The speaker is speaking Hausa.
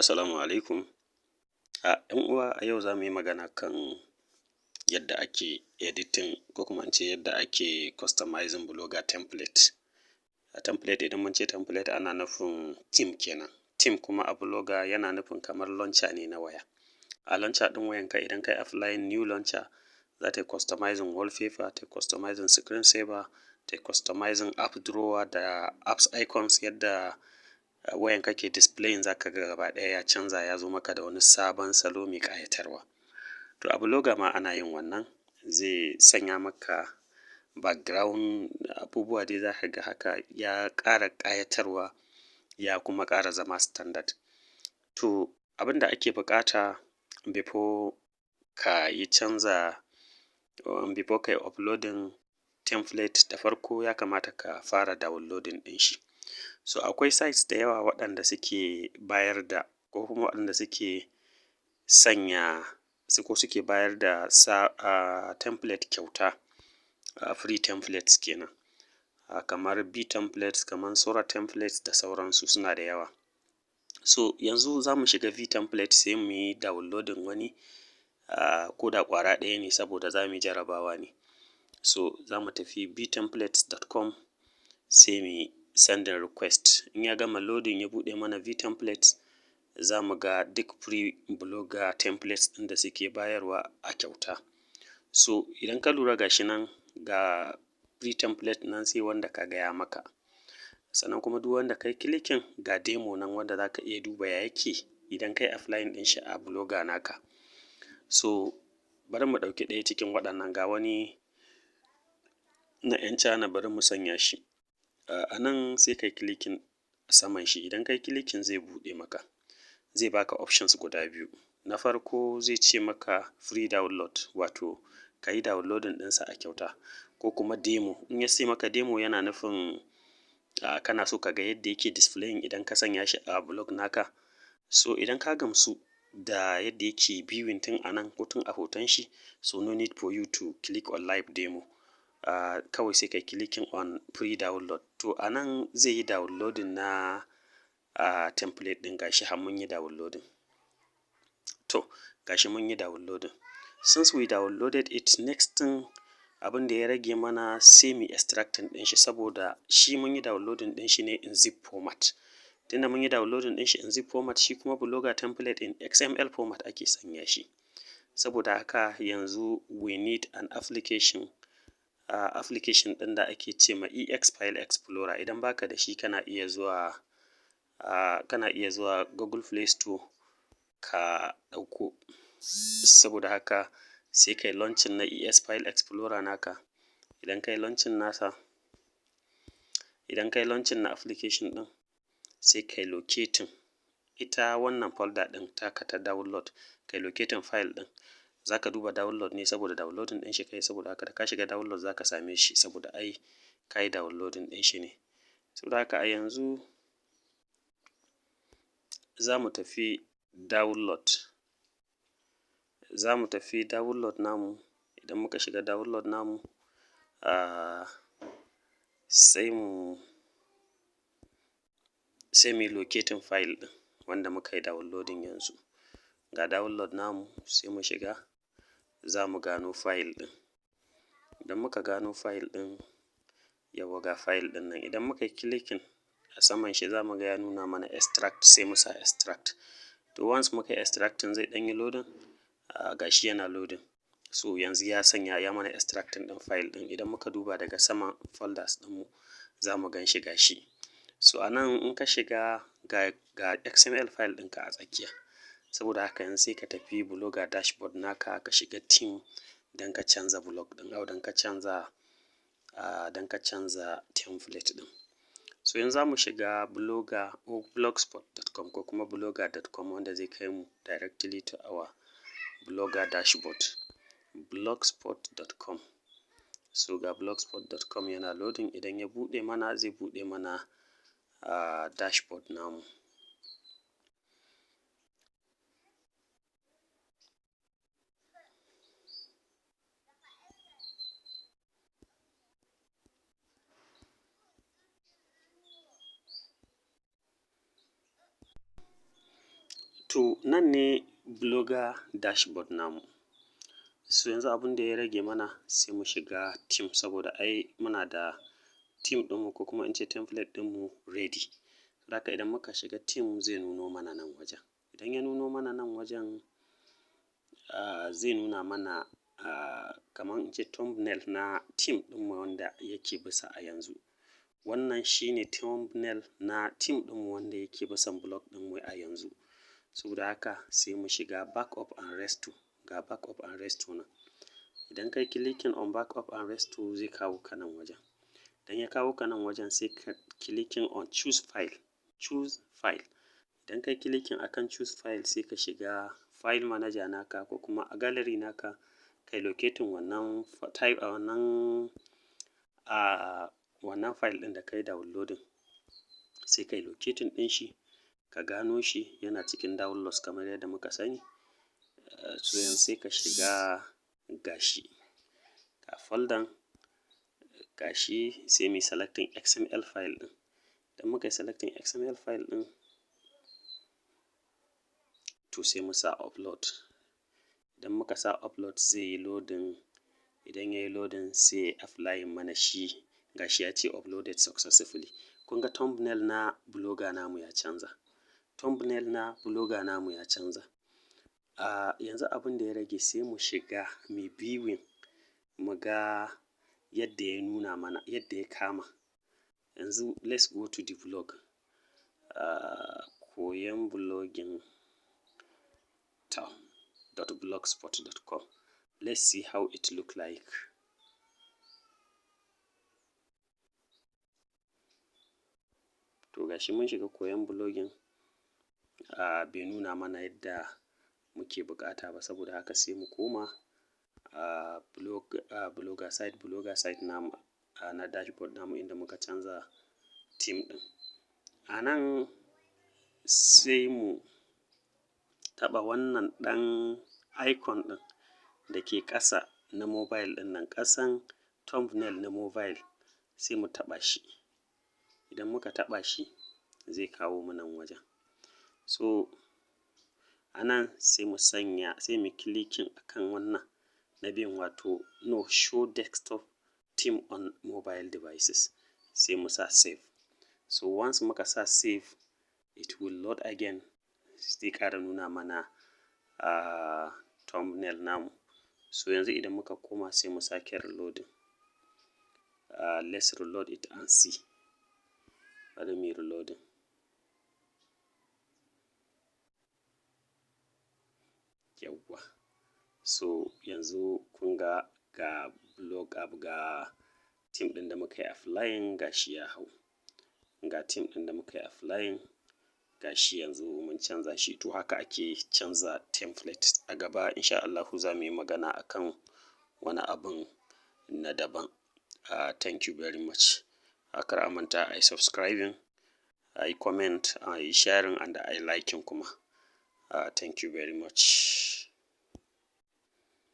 Assalamu alaikum. ‘Yan uwa a yau za mu yi magana kan yadda ake editing ko kuma in ce yadda ake customizing blogger template. Template idan mun ce template ana nufin theme kenan. Theme kuma a blogger yana nufin kamar launcher ne na waya. A launcher ɗin wayanka idan ka yi applying new launcher za ta yi customizing wallpaper, ta yi customizing screen saver, ta yi customizing app drawer da apps icons yadda wayanka ke displaying za ka ga gaba ɗaya ya canza ya zo maka da wani sabon salo mai ƙayatarwa. To a blogger ma ana yin wannan, zai sanya maka background abubuwa dai za ka ga haka ya ƙara ƙayatarwa ya kuma ƙara zama standard. To abin da ake buƙata before ka yi uploading template da farko ya kamata ka fara downloading ɗin shi. So akwai sites da yawa waɗanda suke bayar da ko kuma waɗanda suke sanya ko suke bayar da template kyauta, free templates kenan. Kamar templates, kamar Sora templates da sauransu suna da yawa. So yanzu za mu shiga template sai mu yi downloading wani ko da ƙwara ɗaya ne saboda za mu yi jarabawa ne. So za mu tafi templates.com sai mu yi sending request. In ya gama loading ya buɗe mana templates za mu ga duk free blogger templates ɗin da suke bayarwa a kyauta. So idan ka lura ga shi nan ga free template nan sai wanda ka ga ya maka. Sannan kuma duk wanda ka yi clicking ga demo nan wanda za ka iya duba ya yake idan ka yi applying ɗin shi a blogger naka. So bari mu ɗauki ɗaya cikin waɗannan ga wani na ‘yan China bari mu sanya shi. A nan sai ka yi clicking a saman shi, idan ka yi clicking zai buɗe maka. Zai baka options guda biyu. Na farko zai ce maka free download wato ka yi downloading ɗinsa a kyauta ko kuma demo. In ya ce maka demo yana nufin kana so ka ga yadda yake displaying idan ka sanya shi a blog naka. So idan ka gamsu da yadda yake viewing tun a nan ko tun a hoton shi, so no need for you to click on live demo. Kawai sai ka yi clicking on free download. To a nan zai yi downloading na template ɗin ga shi har mun yi downloading. To ga shi mun yi downloading. Since we downloaded it, next thing abin da ya rage mana sai mu extracting ɗin shi saboda shi mun yi downloading ɗin shi ne in zip format. Tunda mun yi downloading ɗin shi in zip format, shi kuma blogger template in XML format ake sanya shi. Saboda haka yanzu we need an application ɗin da ake ce ma EX File Explorer. Idan baka da shi kana iya zuwa Google Play Store ka ɗauko. Saboda haka sai ka yi launching na EX File Explorer naka. Idan ka yi launching na application ɗin sai ka yi locating ita wannan folder ɗin taka ta download. Ka yi locating file ɗin. Za ka duba download ne saboda downloading ɗin shi kai, saboda haka da ka shiga download za ka same shi saboda ka yi downloading ɗin shi ne. Saboda haka a yanzu za mu tafi download namu. Idan muka shiga download namu sai mu yi locating file ɗin wanda muka yi downloading yanzu. Ga download namu sai mu shiga za mu gano file ɗin. Idan muka gano file ɗin, yawwa ga file ɗin nan. Idan muka yi clicking a saman shi za mu ga ya nuna mana extract sai mu sa extract. To once muka yi extracting zai ɗan yi loading. Ga shi yana loading. So yanzu ya mana extracting ɗin file ɗin. Idan muka duba daga saman folders ɗinmu za mu gan shi ga shi. So a nan in ka shiga ga XML file ɗinka a tsakiya. Saboda haka yanzu sai ka tafi blogger dashboard naka ka shiga theme don ka canza blog ɗin don ka canza template ɗin. So yanzu za mu shiga blogspot.com ko kuma blogger.com wanda zai kai mu directly to our blogger dashboard. Blogspot.com. So ga blogspot.com yana loading. Idan ya buɗe mana zai buɗe mana dashboard namu. To nan ne blogger dashboard namu. So yanzu abin da ya rage mana sai mu shiga theme, saboda ai muna da theme ɗinmu ko kuma in ce template ɗinmu ready. Haka idan muka shiga theme zai nuno mana nan wajen. Idan ya nuno mana nan wajen zai nuna mana kamar in ce thumbnail na theme ɗinmu wanda yake bisa a yanzu. Wannan shi ne thumbnail na theme ɗinmu wanda yake bisan blog ɗinmu a yanzu. Saboda haka sai mu shiga backup and restore. Ga backup and restore nan. Idan kai clicking on backup and restore zai kawo ka nan wajen. Idan ya kawo ka nan wajen sai ka clicking on choose file. Choose file. Idan kai clicking akan choose file sai ka shiga file manager naka ko kuma a gallery naka kai locating wannan type a wannan file ɗin da kai downloading. Sai kai locating ɗin shi, ka gano shi yana cikin downloads kamar yadda muka sani. So yanzu sai ka shiga gashi ga folder gashi sai mu selecting XML file ɗin. Idan muka yi selecting XML file ɗin to sai mu sa upload. Idan muka sa upload zai yi loading. Idan ya yi loading sai ya applying mana shi gashi ya ce uploaded successfully. Kun ga thumbnail na blogger namu ya canza. Thumbnail na blogger namu ya canza. Yanzu abin da ya rage sai mu shiga mu viewing mu ga yadda ya nuna mana, yadda ya kama. Yanzu let's go to the blog. Koyon blogging .blogspot.com. Let's see how it look like. To gashi mun shiga koyon blogging. Bai nuna mana yadda muke buƙata ba, saboda haka sai mu koma blogger site namu na dashboard namu inda muka canza theme ɗin. A nan sai mu taɓa wannan ɗan icon ɗin da ke ƙasa na mobile ɗin nan, ƙasan thumbnail na mobile sai mu taɓa shi. Idan muka taɓa shi zai kawo mu nan wajen. So a nan sai mu clicking akan wannan na biyun, wato no show desktop theme on mobile devices. Sai mu sa save. So once muka sa save it will load again. Zai ƙara nuna mana thumbnail namu. So yanzu idan muka koma sai mu sake reloading. Let's reload it and see. Bari mu yi reloading. Yawwa. So yanzu kun ga theme ɗin da muka yi applying gashi ya hau. Ga theme ɗin da muka yi applying gashi yanzu mun canza shi. To haka ake canza template. A gaba insha Allahu za mu yi magana akan wani abun na daban. Thank you very much. Kar a manta a yi subscribing, a yi comment, a yi sharing and a yi liking kuma. Thank you very much.